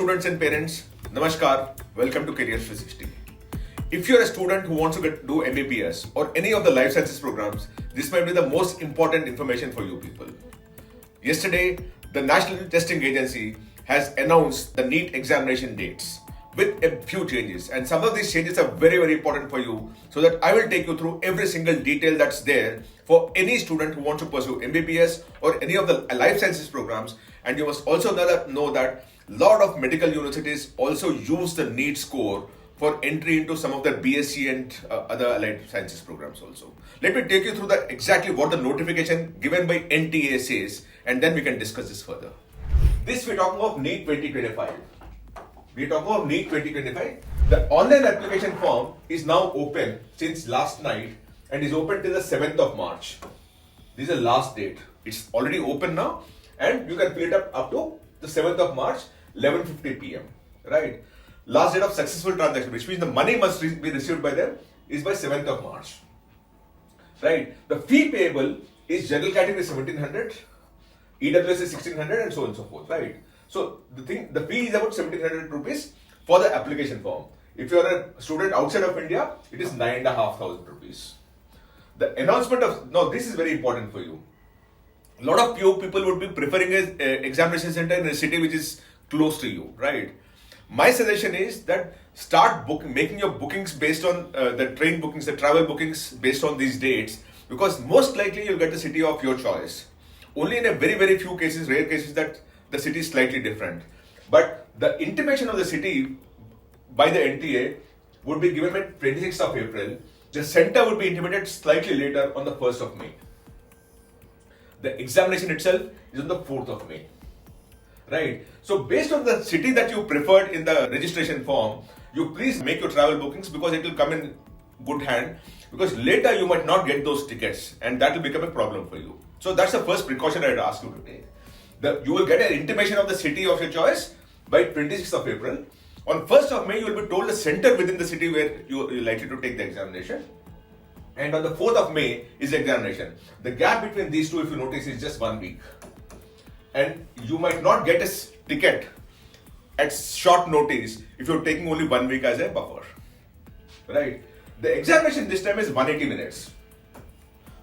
students and parents, Namaskar, welcome to Career 360. If you're a student who wants to do MBBS or any of the life sciences programs, this might be the most important information for you people. Yesterday, the National Testing Agency has announced the NEET examination dates with a few changes, and some of these changes are very, very important for you, so that I will take you through every single detail that's there for any student who wants to pursue MBBS or any of the life sciences programs. And you must also know that a lot of medical universities also use the NEET score for entry into some of the BSc and other allied sciences programs also. Let me take you through exactly what the notification given by NTA says, and then we can discuss this further. This we're talking of NEET 2025. We're talking of NEET 2025. The online application form is now open since last night and is open till the 7th of March. This is the last date. It's already open now and you can fill it up to the 7th of March, 11:50 p.m. Right? Last date of successful transaction, which means the money must be received by them, is by 7th of March. Right? The fee payable is general category 1700, EWS is 1600, and so on and so forth. Right? So the fee is about 1700 rupees for the application form. If you are a student outside of India, it is 9,500 rupees. The announcement of, now this is very important for you. A lot of people would be preferring an examination center in a city which is close to you, right? My suggestion is that start making your bookings based on the train bookings, the travel bookings based on these dates, because most likely you'll get the city of your choice. Only in a very, very few cases, rare cases, that the city is slightly different. But the intimation of the city by the NTA would be given by 26th of April. The center would be intimated slightly later on the 1st of May. The examination itself is on the 4th of May. Right? So based on the city that you preferred in the registration form, you please make your travel bookings, because it will come in good hand, because later you might not get those tickets and that will become a problem for you. So that's the first precaution I would ask you to take. You will get an intimation of the city of your choice by 26th of April. On 1st of May, you will be told the center within the city where you are likely to take the examination. And on the 4th of May is the examination. The gap between these two, if you notice, is just 1 week. And you might not get a ticket at short notice if you're taking only 1 week as a buffer. Right? The examination this time is 180 minutes.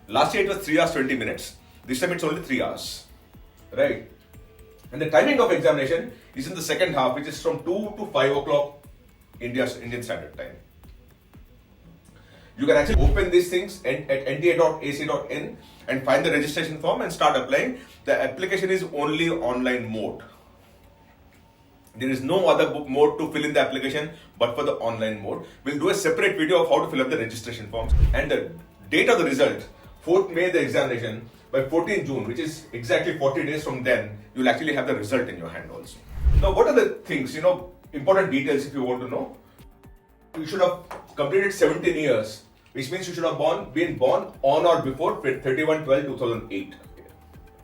Last year it was 3 hours 20 minutes. This time it's only 3 hours. Right? And the timing of examination is in the second half, which is from 2 to 5 o'clock Indian Standard Time. You can actually open these things at nta.ac.in and find the registration form and start applying. The application is only online mode. There is no other mode to fill in the application but for the online mode. We'll do a separate video of how to fill up the registration forms. And the date of the result, 4th May the examination, by 14th June, which is exactly 40 days from then, you'll actually have the result in your hand also. Now, what are the things, important details if you want to know? You should have completed 17 years, which means you should have been born on or before 31/12/2008.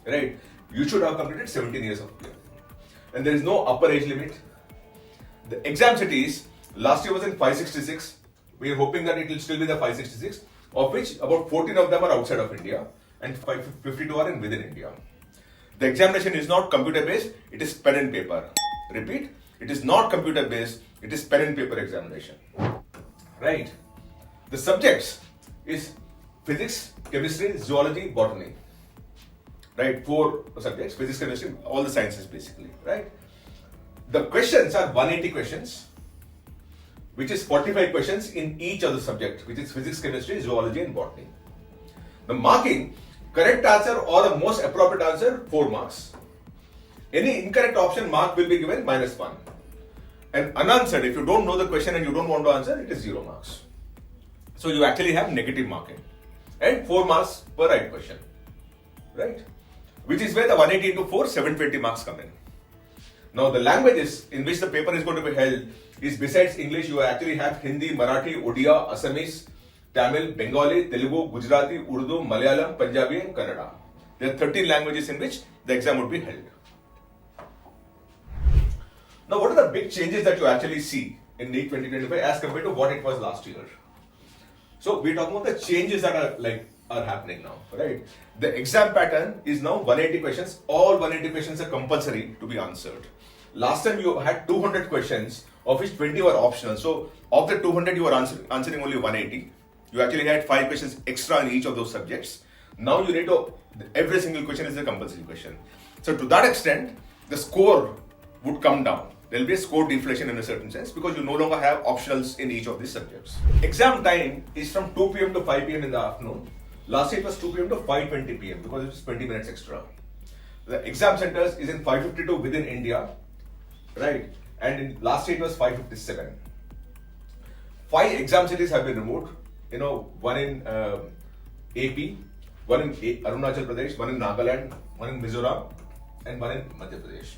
Right? You should have completed 17 years of year. And there is no upper age limit. The exam cities, last year was in 566. We are hoping that it will still be the 566, of which about 14 of them are outside of India and 52 are within India. The examination is not computer based, it is pen and paper. Repeat, it is not computer based, it is pen and paper examination. Right? The subjects is physics, chemistry, zoology, botany. Right? 4 subjects, physics, chemistry, all the sciences basically. Right? The questions are 180 questions, which is 45 questions in each of the subject, which is physics, chemistry, zoology, and botany. The marking, correct answer or the most appropriate answer, 4 marks. Any incorrect option mark will be given -1. And unanswered, if you don't know the question and you don't want to answer, it is 0 marks. So you actually have negative marking. And 4 marks per right question. Right? Which is where the 180 into 4, 720 marks come in. Now the languages in which the paper is going to be held is, besides English, you actually have Hindi, Marathi, Odia, Assamese, Tamil, Bengali, Telugu, Gujarati, Urdu, Malayalam, Punjabi, and Kannada. There are 13 languages in which the exam would be held. Now, what are the big changes that you actually see in NEET 2025 as compared to what it was last year? So, we're talking about the changes that are happening now, right? The exam pattern is now 180 questions. All 180 questions are compulsory to be answered. last time you had 200 questions, of which 20 were optional. So of the 200, you were answering only 180. You actually had 5 questions extra in each of those subjects. Now you need to, every single question is a compulsory question. So to that extent, the score would come down. There will be a score deflation in a certain sense because you no longer have optionals in each of these subjects. Exam time is from 2 p.m. to 5 p.m. in the afternoon. Last year it was 2 p.m. to 5:20 p.m. because it was 20 minutes extra. The exam centers is in 552 within India, right? And in last year it was 557. 5 exam cities have been removed. One in AP, one in Arunachal Pradesh, one in Nagaland, one in Mizoram, and one in Madhya Pradesh.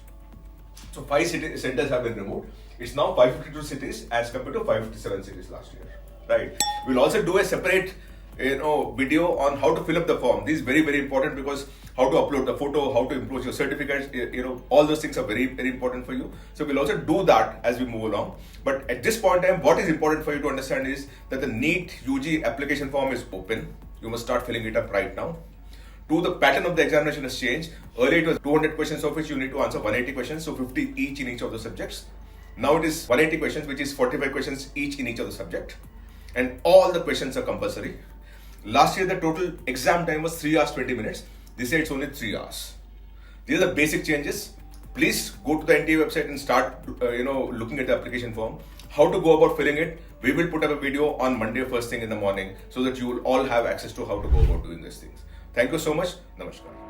So 5 centers have been removed. It's now 552 cities as compared to 557 cities last year, right? We'll also do a separate video on how to fill up the form. This is very, very important because how to upload the photo, how to impose your certificates, all those things are very, very important for you. So we'll also do that as we move along. But at this point in time, what is important for you to understand is that the NEET UG application form is open. You must start filling it up right now. 2, the pattern of the examination has changed. Earlier it was 200 questions of which you need to answer 180 questions, so 50 each in each of the subjects. Now it is 180 questions, which is 45 questions each in each of the subject. And all the questions are compulsory. Last year the total exam time was 3 hours 20 minutes. This year it's only 3 hours. These are the basic changes. Please go to the NTA website and start looking at the application form. How to go about filling it, we will put up a video on Monday first thing in the morning so that you will all have access to how to go about doing these things. Thank you so much. Namaskar.